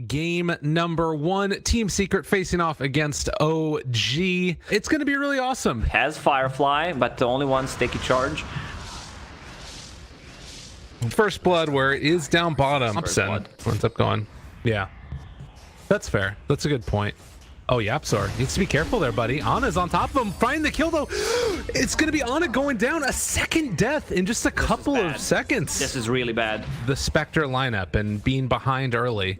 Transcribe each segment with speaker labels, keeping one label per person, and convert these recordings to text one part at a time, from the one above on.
Speaker 1: Game number 1, Team Secret facing off against OG. It's going to be really awesome.
Speaker 2: Has Firefly, but the only one sticky charge.
Speaker 1: First blood where it is down bottom.
Speaker 2: First blood.
Speaker 1: Ends up going. Yeah, that's fair. That's a good point. Oh, Yapzor needs to be careful there, buddy. Ana's on top of him. Find the kill, though. It's going to be Ana going down. A second death in just a couple of seconds.
Speaker 2: This is really bad.
Speaker 1: The Spectre lineup and being behind early,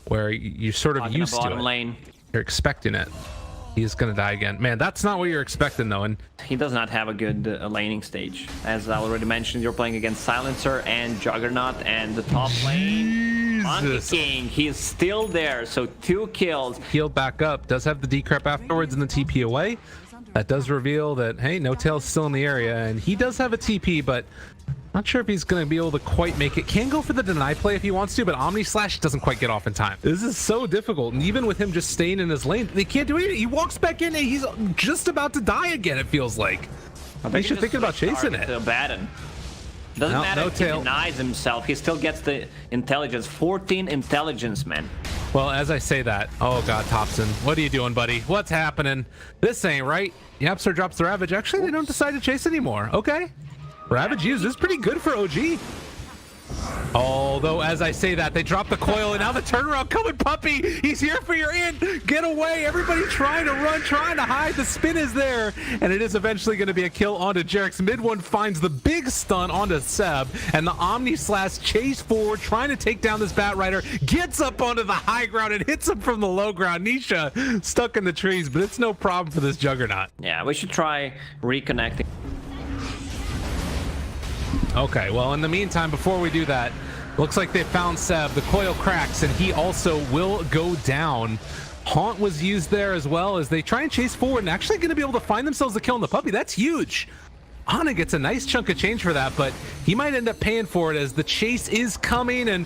Speaker 1: where you're sort of used to
Speaker 2: bottom
Speaker 1: it.
Speaker 2: Lane.
Speaker 1: You're expecting it. He's going to die again. Man, that's not what you're expecting, though. And
Speaker 2: he does not have a good laning stage. As I already mentioned, you're playing against Silencer and Juggernaut, and the top lane, Monkey King, he's still there, so 2 kills.
Speaker 1: Healed back up, does have the decrep afterwards in the TP away. That does reveal that, hey, No Tail's still in the area, and he does have a TP, but not sure if he's going to be able to quite make it. Can go for the deny play if he wants to, but Omni Slash doesn't quite get off in time. This is so difficult, and even with him just staying in his lane, they can't do anything. He walks back in, and he's just about to die again, it feels like. They should think about chasing it.
Speaker 2: Doesn't matter if he denies himself, he still gets the intelligence. 14 intelligence, man.
Speaker 1: Well, as I say that, oh god, Thompson, what are you doing, buddy? What's happening? This ain't right. Yapzor drops the Ravage. Actually, they don't decide to chase anymore. Okay. Ravage used is pretty good for OG. Although, as I say that, they drop the coil, and now the turnaround coming, Puppy. He's here for your end. Get away. Everybody trying to run, trying to hide. The spin is there, and it is eventually going to be a kill onto Jerix. Mid one finds the big stun onto Seb, and the Omni Slash chase forward, trying to take down this Bat Rider. Gets up onto the high ground and hits him from the low ground. Nisha stuck in the trees, but it's no problem for this Juggernaut.
Speaker 2: Yeah, we should try reconnecting.
Speaker 1: Okay, well, in the meantime, before we do that, looks like they found Seb. The coil cracks, and he also will go down. Haunt was used there as well as they try and chase forward and actually going to be able to find themselves the kill on the Puppy. That's huge. Ana gets a nice chunk of change for that, but he might end up paying for it as the chase is coming, and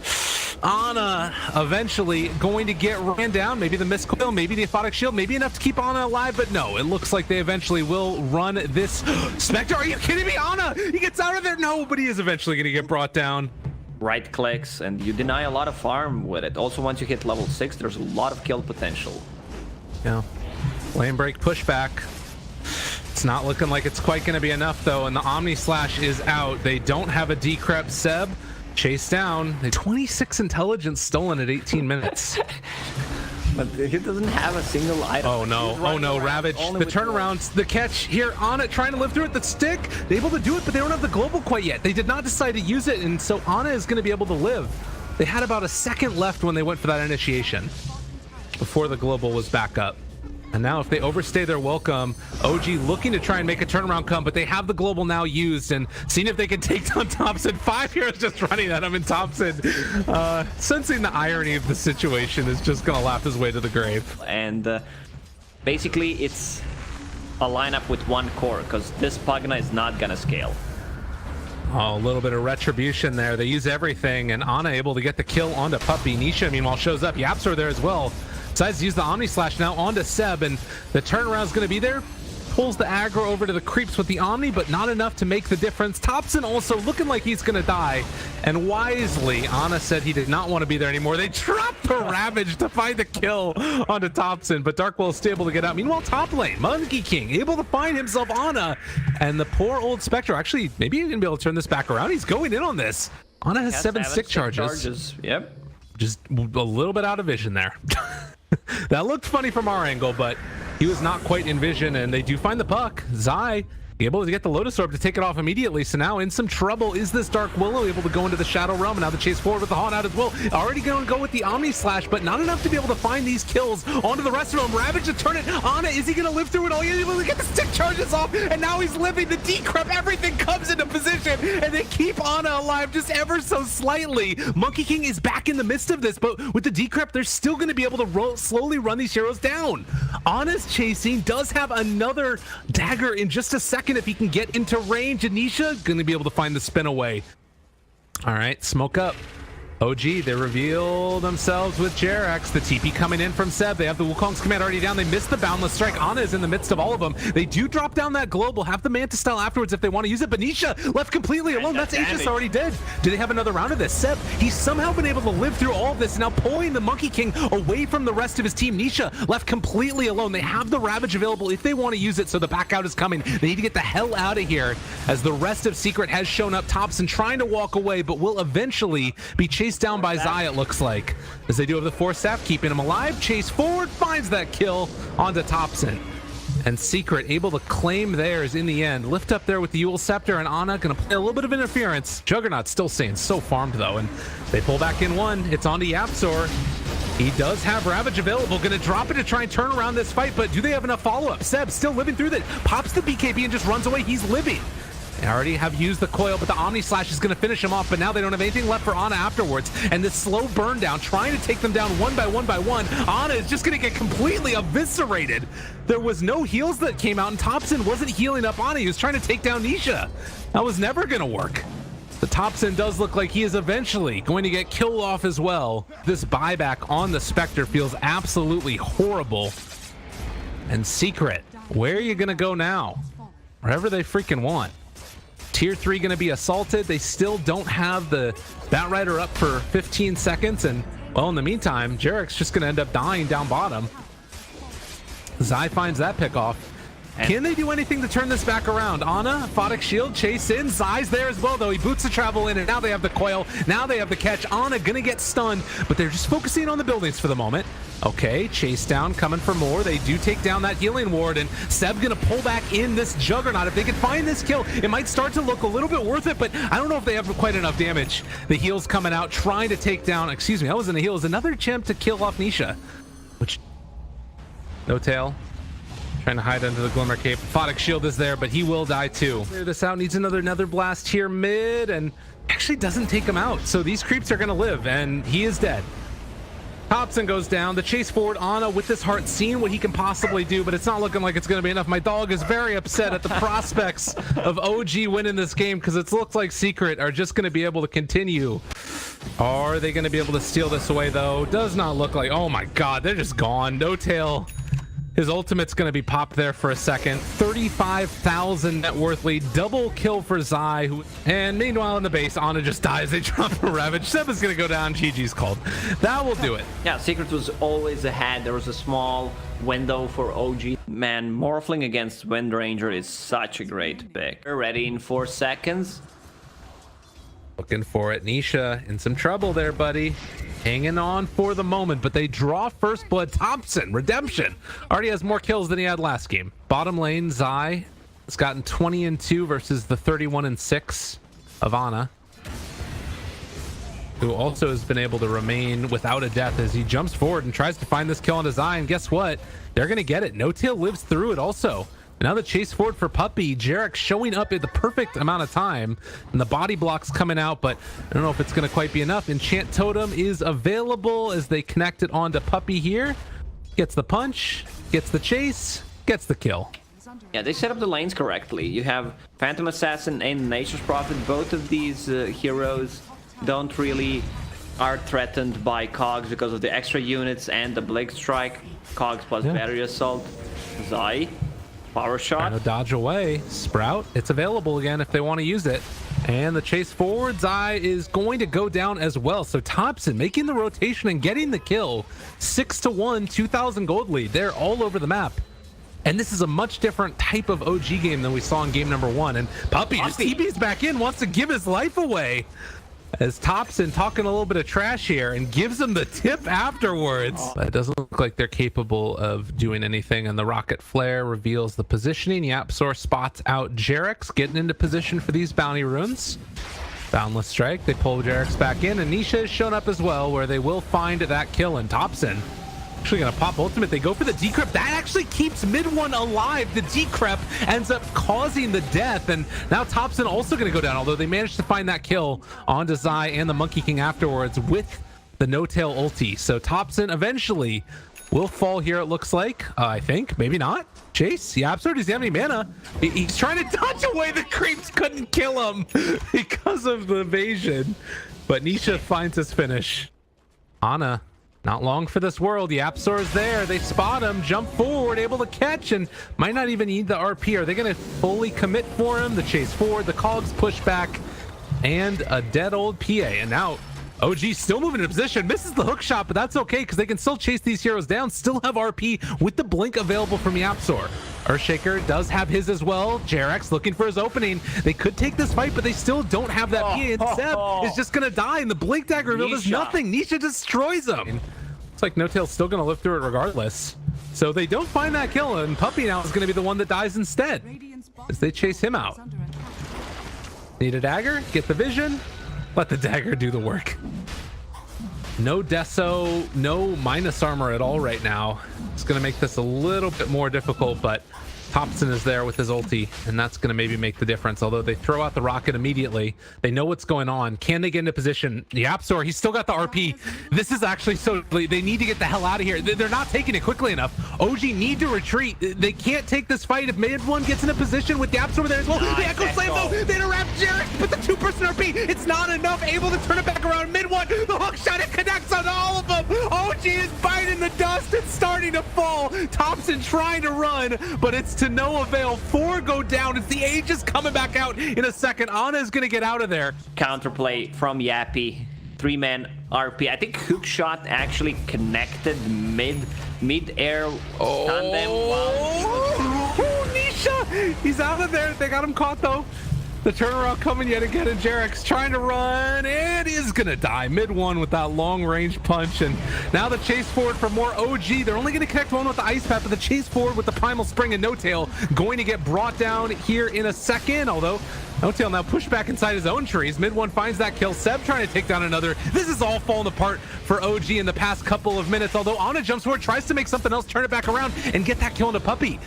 Speaker 1: Ana eventually going to get ran down. Maybe the missed coil, maybe the aphotic shield, maybe enough to keep Ana alive, but no, it looks like they eventually will run this. Spectre, are you kidding me? Ana, he gets out of there. No, but he is eventually going to get brought down.
Speaker 2: Right clicks, and you deny a lot of farm with it. Also, once you hit level 6, there's a lot of kill potential.
Speaker 1: Yeah. Lane break pushback. It's not looking like it's quite going to be enough, though, and the Omni Slash is out. They don't have a decrep. Seb chased down. 26 intelligence stolen at 18 minutes.
Speaker 2: But he doesn't have a single item.
Speaker 1: Oh no, oh no, Ravage. The turnarounds, the catch here on it, trying to live through it. The stick, they're able to do it, but they don't have the global quite yet. They did not decide to use it, and so Ana is going to be able to live. They had about a second left when they went for that initiation before the global was back up. And now if they overstay their welcome, OG looking to try and make a turnaround come, but they have the global now used and seeing if they can take down Thompson. 5 heroes just running at him, and Thompson, sensing the irony of the situation, is just going to laugh his way to the grave.
Speaker 2: And basically it's a lineup with 1 core, because this Pugna is not going to scale.
Speaker 1: Oh, a little bit of retribution there. They use everything, and Ana able to get the kill onto Puppy. Nisha, meanwhile, shows up. Yapzor there as well. Decides to use the Omni Slash now onto Seb, and the turnaround is going to be there. Pulls the aggro over to the creeps with the Omni, but not enough to make the difference. Thompson also looking like he's going to die, and wisely, Ana said he did not want to be there anymore. They dropped the Ravage to find the kill onto Thompson, but Darkwell is still able to get out. Meanwhile, top lane, Monkey King able to find himself Ana, and the poor old Spectre, actually, maybe he's going to be able to turn this back around. He's going in on this. Ana has 7 stick charges.
Speaker 2: Yep.
Speaker 1: Just a little bit out of vision there. That looked funny from our angle, but he was not quite in vision, and they do find the puck. Zai able to get the Lotus Orb to take it off immediately, so now in some trouble is this Dark Willow, able to go into the Shadow Realm, and now the chase forward with the Haunt out as well. Already going to go with the Omni Slash, but not enough to be able to find these kills onto the rest of them. Ravage to turn it. Ana, is he going to live through it all? He's able to get the stick charges off, and now he's living. The decrep, everything comes into position, and they keep Ana alive just ever so slightly. Monkey King is back in the midst of this, but with the decrep, they're still going to be able to slowly run these heroes down. Ana's chasing, does have another dagger in just a second if he can get into range. Anisha going to be able to find the spin away. All right, smoke up. OG, they reveal themselves with Jerax. The TP coming in from Seb. They have the Wukong's command already down. They missed the boundless strike. Ana is in the midst of all of them. They do drop down that global, have the Manta style afterwards if they want to use it. But Nisha left completely alone. That's Aegis already dead. Do they have another round of this? Seb, he's somehow been able to live through all of this, now pulling the Monkey King away from the rest of his team. Nisha left completely alone. They have the Ravage available if they want to use it, so the back out is coming. They need to get the hell out of here as the rest of Secret has shown up. Thompson trying to walk away, but will eventually be chased down by Zai, it looks like, as they do have the force staff keeping him alive. Chase forward, finds that kill onto Thompson, and Secret able to claim theirs in the end. Lift up there with the Yule Scepter, and Ana gonna play a little bit of interference. Juggernaut still staying so farmed though, and they pull back in one. It's onto Yapzor. He does have Ravage available, gonna drop it to try and turn around this fight, but do they have enough follow-up? Seb still living through that, pops the BKB and just runs away. He's living. They already have used the coil, but the Omni Slash is going to finish him off, but now they don't have anything left for Ana afterwards. And this slow burn down, trying to take them down one by one. Ana is just going to get completely eviscerated. There was no heals that came out, and Thompson wasn't healing up Ana. He was trying to take down Nisha. That was never going to work. The Thompson does look like he is eventually going to get killed off as well. This buyback on the Spectre feels absolutely horrible. And Secret, where are you going to go now? Wherever they freaking want. Tier 3 going to be assaulted. They still don't have the Batrider up for 15 seconds. And, well, in the meantime, Jarek's just going to end up dying down bottom. Zai finds that pick off. Can they do anything to turn this back around? Ana, Photic Shield, chase in. Zai's there as well, though. He boots the travel in, and now they have the coil. Now they have the catch. Ana gonna get stunned, but they're just focusing on the buildings for the moment. Okay, chase down, coming for more. They do take down that healing ward, and Seb gonna pull back in this Juggernaut. If they can find this kill, it might start to look a little bit worth it, but I don't know if they have quite enough damage. The heal's coming out, trying to take down, excuse me, that wasn't a heal. It was another attempt to kill off Nisha, which, no tail. Trying to hide under the Glimmer Cape. Photic Shield is there, but he will die too. Clear this out, needs another Nether Blast here mid, and actually doesn't take him out. So these creeps are gonna live, and he is dead. Thompson goes down. The chase forward, Ana with this heart, seeing what he can possibly do, but it's not looking like it's gonna be enough. My dog is very upset at the prospects of OG winning this game, because it looks like Secret are just gonna be able to continue. Are they gonna be able to steal this away though? Does not look like. Oh my god, they're just gone. No tail. His ultimate's going to be popped there for a second. 35,000 net worth lead. Double kill for Zai. And meanwhile in the base, Ana just dies. They drop a Ravage. Seb is going to go down. GG's called. That will do it.
Speaker 2: Yeah, Secret was always ahead. There was a small window for OG. Man, Morphling against Wind Ranger is such a great pick. We're ready in 4 seconds.
Speaker 1: Looking for it. Nisha in some trouble there, buddy. Hanging on for the moment, but they draw first blood. Thompson, redemption. Already has more kills than he had last game. Bottom lane, Zai has gotten 20-2 versus the 31-6 of Ana, who also has been able to remain without a death as he jumps forward and tries to find this kill on Zai. And guess what? They're going to get it. No Tail lives through it also. Now the chase forward for Puppey. Jarek showing up at the perfect amount of time, and the body block's coming out, but I don't know if it's going to quite be enough. Enchant Totem is available as they connect it onto Puppey here. Gets the punch, gets the chase, gets the kill.
Speaker 2: Yeah, they set up the lanes correctly. You have Phantom Assassin and Nature's Prophet. Both of these heroes don't really are threatened by Cogs because of the extra units and the Blink Strike. Cogs plus Battery Assault. Zai. Power shot.
Speaker 1: Trying to dodge away. Sprout, it's available again if they want to use it. And the chase forward, Zai is going to go down as well. So Thompson making the rotation and getting the kill. 6-1, 2,000 gold lead. They're all over the map. And this is a much different type of OG game than we saw in game number 1. And Puppey just TB's back in, wants to give his life away. As Thompson talking a little bit of trash here and gives him the tip afterwards. But it doesn't look like they're capable of doing anything, and the rocket flare reveals the positioning. Yapzor spots out Jarex, getting into position for these bounty runes. Boundless strike, they pull Jarex back in, and Nisha has shown up as well, where they will find that kill. And Thompson actually gonna pop ultimate. They go for the decrypt. That actually keeps mid one alive. The decrypt ends up causing the death, and now Thompson also gonna go down, although they managed to find that kill onto Zai and the Monkey King afterwards with the no-tail ulti. So Thompson eventually will fall here, it looks like. I think, maybe not. Chase, Yapzor doesn't have any mana. He's trying to dodge away. The creeps couldn't kill him because of the evasion. But Nisha finds his finish. Ana, not long for this world. YapzOr's there. They spot him, jump forward, able to catch, and might not even need the RP. Are they going to fully commit for him? The chase forward, the cogs push back, and a dead old PA. And now OG still moving into position, misses the hook shot, but that's okay because they can still chase these heroes down, still have RP with the blink available from YapzOr. Earthshaker does have his as well. JRX looking for his opening. They could take this fight, but they still don't have that PA, and Seb is just going to die, and the blink dagger reveal does nothing. Nisha destroys him. It's like No-Tail's still going to live through it regardless. So they don't find that kill, and Puppy now is going to be the one that dies instead as they chase him out. Need a dagger, get the vision, let the dagger do the work. No Deso, no minus armor at all right now. It's going to make this a little bit more difficult, but Thompson is there with his ulti, and that's going to maybe make the difference. Although they throw out the rocket immediately, they know what's going on. Can they get into position? YapzOr, he's still got the RP. This is actually so they need to get the hell out of here. They're not taking it quickly enough. OG need to retreat. They can't take this fight if mid one gets in a position with YapzOr there as well. The Echo Slave though, they interrupt JRX, but the 2% RP, it's not enough. Able to turn it back around. Mid one, the hook shot, it connects on all of them. OG is biting the dust. It's starting to fall. Thompson trying to run, but it's to no avail. 4 go down. It's the Aegis coming back out in a second. Ana is going to get out of there.
Speaker 2: Counterplay from Yappy. 3-man RP. I think hookshot actually connected mid-air tandem.
Speaker 1: Nisha! He's out of there. They got him caught though. The turnaround coming yet again, and JRX trying to run, and is gonna die mid one with that long range punch. And now the chase forward for more OG. They're only gonna connect one with the ice path, but the chase forward with the primal spring and No-Tail going to get brought down here in a second. Although No-Tail now pushed back inside his own trees. Mid one finds that kill. Seb trying to take down another. This is all falling apart for OG in the past couple of minutes. Although Ana jumps forward, tries to make something else, turn it back around, and get that kill into Puppy.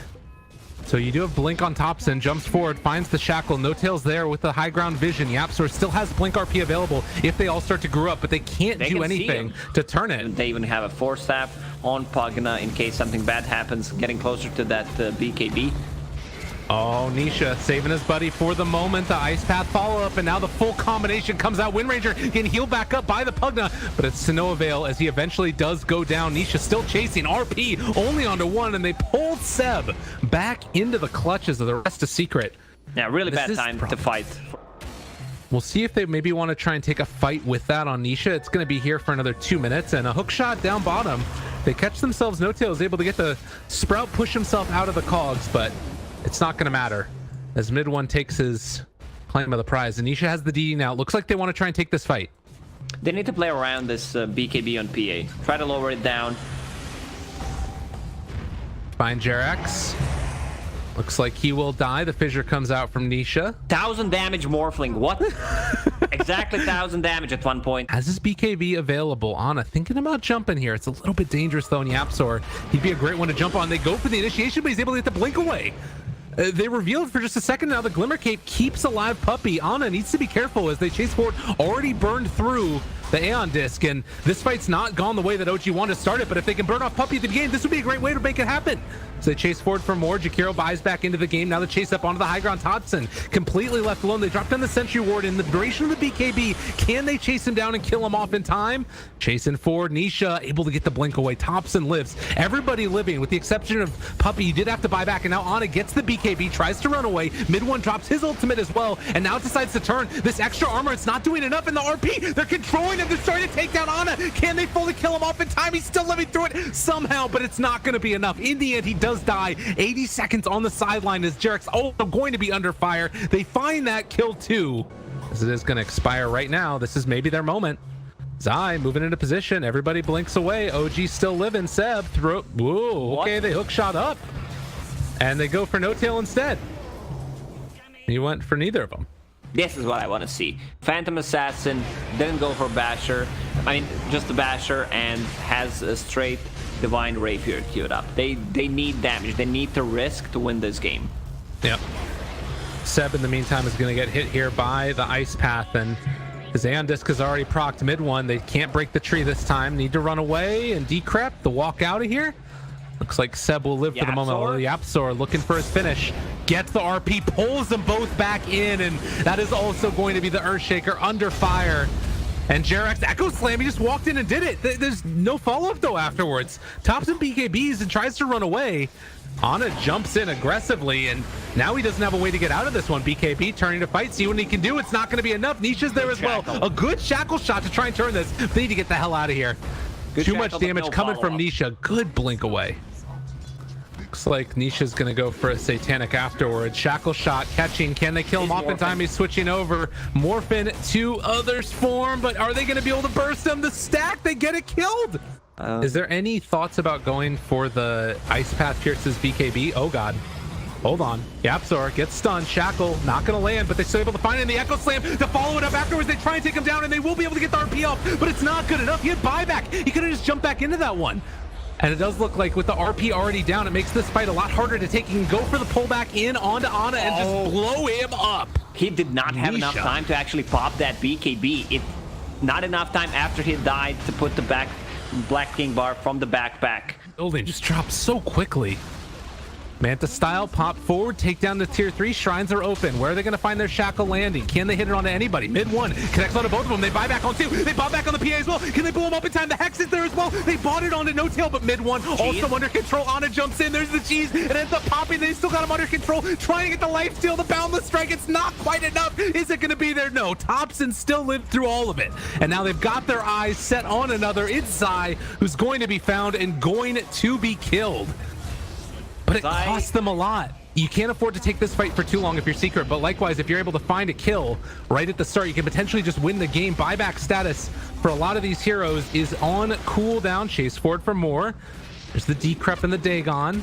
Speaker 1: So you do have Blink on Thompson, jumps forward, finds the shackle. No-Tail's there with the high ground vision. YapzOr still has Blink RP available if they all start to grow up, but they can't do anything to turn it.
Speaker 2: They even have a Force Staff on Pugna in case something bad happens, getting closer to that BKB.
Speaker 1: Oh, Nisha saving his buddy for the moment. The Ice Path follow-up, and now the full combination comes out. Wind Ranger getting healed back up by the Pugna, but it's to no avail as he eventually does go down. Nisha still chasing. RP only onto one, and they pulled Seb back into the clutches of the rest of Secret.
Speaker 2: Yeah, really bad time to fight.
Speaker 1: We'll see if they maybe want to try and take a fight with that on Nisha. It's going to be here for another 2 minutes, and a hook shot down bottom. They catch themselves. No-Tail is able to get the Sprout, push himself out of the cogs, but it's not going to matter as mid one takes his claim of the prize. Anisha has the DD now. Looks like they want to try and take this fight.
Speaker 2: They need to play around this BKB on PA. Try to lower it down.
Speaker 1: Find JRX. Looks like he will die. The fissure comes out from Nisha.
Speaker 2: 1000 damage Morphling. What? Exactly 1000 damage at one point.
Speaker 1: As is BKB available, Ana thinking about jumping here. It's a little bit dangerous though in YapzOr. He'd be a great one to jump on. They go for the initiation, but he's able to get the blink away. They revealed for just a second now the Glimmer Cape keeps alive Puppy. Ana needs to be careful as they chase forward, already burned through the Aeon Disc, and this fight's not gone the way that OG wanted to start it, but if they can burn off Puppy at the beginning, this would be a great way to make it happen. So they chase forward for more. Jakiro buys back into the game. Now the chase up onto the high ground. Thompson completely left alone. They drop down the Sentry Ward in the duration of the BKB. Can they chase him down and kill him off in time? Chasing forward. Nisha able to get the blink away. Thompson lives. Everybody living with the exception of Puppy. You did have to buy back, and now Ana gets the BKB, tries to run away. Mid one drops his ultimate as well, and now decides to turn. This extra armor, it's not doing enough in the RP. They're controlling him. They're starting to take down Ana. Can they fully kill him off in time? He's still living through it somehow, but it's not going to be enough. In the end, he does die. 80 seconds on the sideline as JRX also going to be under fire. They find that kill too. This is going to expire right now. This is maybe their moment. Zai moving into position. Everybody blinks away. OG still living. Seb throw. Whoa. Okay, they hook shot up. And they go for No-Tail instead. He went for neither of them.
Speaker 2: This is what I want to see. Phantom Assassin didn't go for Basher. I mean, just the Basher, and has a straight Divine Rapier queued up. They need damage. They need to risk to win this game.
Speaker 1: Yep. Seb, in the meantime, is going to get hit here by the Ice Path, and his Aeon Disc is already procced mid one. They can't break the tree this time. Need to run away and decrep the walk out of here. Looks like Seb will live for the moment. YapzOr looking for his finish. Gets the RP, pulls them both back in, and that is also going to be the Earthshaker under fire. And Jarex Echo Slam, he just walked in and did it. There's no follow-up though afterwards. Thompson BKBs and tries to run away. Ana jumps in aggressively, and now he doesn't have a way to get out of this one. BKB turning to fight, see what he can do. It's not going to be enough. Nisha's there as well. A good shackle shot to try and turn this. They need to get the hell out of here. Too much damage coming from Nisha. Good blink away. Looks like Nisha's going to go for a satanic afterwards. Shackle shot catching. Can they kill him off in time? He's switching over. Morphin to Others form, but are they going to be able to burst him? The stack, they get it killed. Is there any thoughts about going for the Ice Path Pierce's BKB? Oh god. Hold on. Yapzor gets stunned. Shackle not going to land, but they're still able to find it in the Echo Slam to follow it up afterwards. They try and take him down, and they will be able to get the RP off, but it's not good enough. He had buyback. He could have just jumped back into that one. And it does look like with the RP already down, it makes this fight a lot harder to take. He can go for the pullback in onto Ana and just blow him up.
Speaker 2: He did not have enough time to actually pop that BKB. Not enough time after he died to put the Black King bar from the backpack.
Speaker 1: Building just dropped so quickly. Manta style, pop forward, take down the tier 3. Shrines are open. Where are they going to find their shackle landing? Can they hit it onto anybody? Mid 1 connects onto both of them. They buy back on 2. They bought back on the PA as well. Can they blow him up in time? The Hex is there as well. They bought it onto No Tail, but mid 1 also under control. Ana jumps in. There's the cheese. It ends up popping. They still got him under control. Trying to get the life steal, the boundless strike. It's not quite enough. Is it going to be there? No. Thompson still lived through all of it. And now they've got their eyes set on another. It's Zai, who's going to be found and going to be killed. But it costs them a lot. You can't afford to take this fight for too long if you're Secret, but likewise, if you're able to find a kill right at the start, you can potentially just win the game. Buyback status for a lot of these heroes is on cooldown. Chase forward for more. There's the Decrep and the Dagon.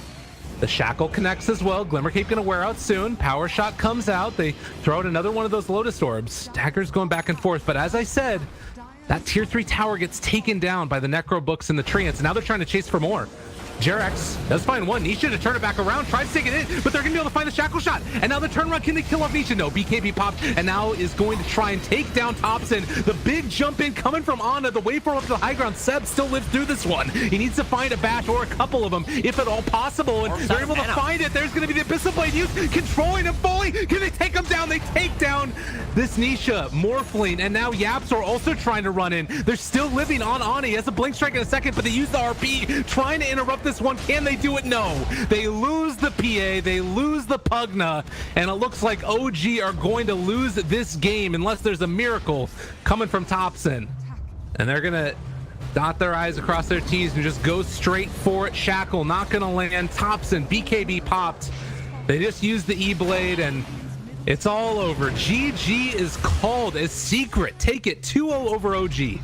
Speaker 1: The Shackle connects as well. Glimmer Cape gonna wear out soon. Power Shot comes out. They throw out another one of those Lotus Orbs. Daggers going back and forth, but as I said, that tier 3 tower gets taken down by the Necro Books and the Treants. Now they're trying to chase for more. Jarex does find one. Nisha to turn it back around, tries to take it in, but they're going to be able to find the shackle shot. And now the turnaround, can they kill off Nisha? No, BKB popped, and now is going to try and take down Thompson. The big jump in coming from Ana, the way for up to the high ground. Seb still lives through this one. He needs to find a bash or a couple of them, if at all possible, and they're able to find it. There's going to be the Abyssal Blade used, controlling him fully. Can they take him down? They take down this Nisha, Morphling, and now Yaps are also trying to run in. They're still living on Ana. He has a blink strike in a second, but they use the RP, trying to interrupt this one. Can they do it? No. They lose the PA, they lose the Pugna, and it looks like OG are going to lose this game unless there's a miracle coming from Thompson. And they're gonna dot their I's across their T's and just go straight for it. Shackle not gonna land. Thompson, BKB popped. They just used the E-Blade and it's all over. GG is called as Secret. Take it 2-0 over OG.